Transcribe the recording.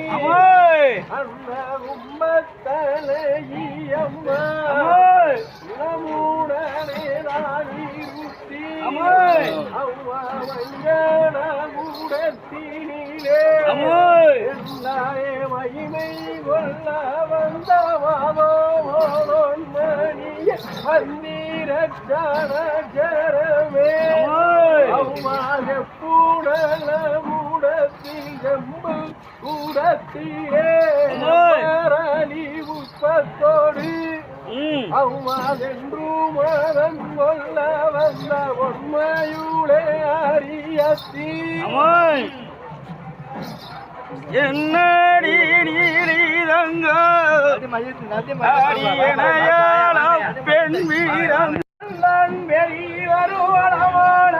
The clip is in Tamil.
அந்த உம்மத்தலையம்மா இளமுடனே நானிருத்தி அவ்வா வஞ்சன கூடத்தினிலே எல்லாயே மகிமை கொள்ள வந்தவாதோ மணிய வந்தீரச்சரமே அவ்வாக கூடல கூடத்தில் ஜம்பு கூடத்திலே அலி புஷ்பத்தோடு அவ்வாதென்று மதம் கொள்ள வந்த உண்மையுளே அறியத்தி என்னடி நீரிதங்க பெண் வீரம் வெளி வருவனமான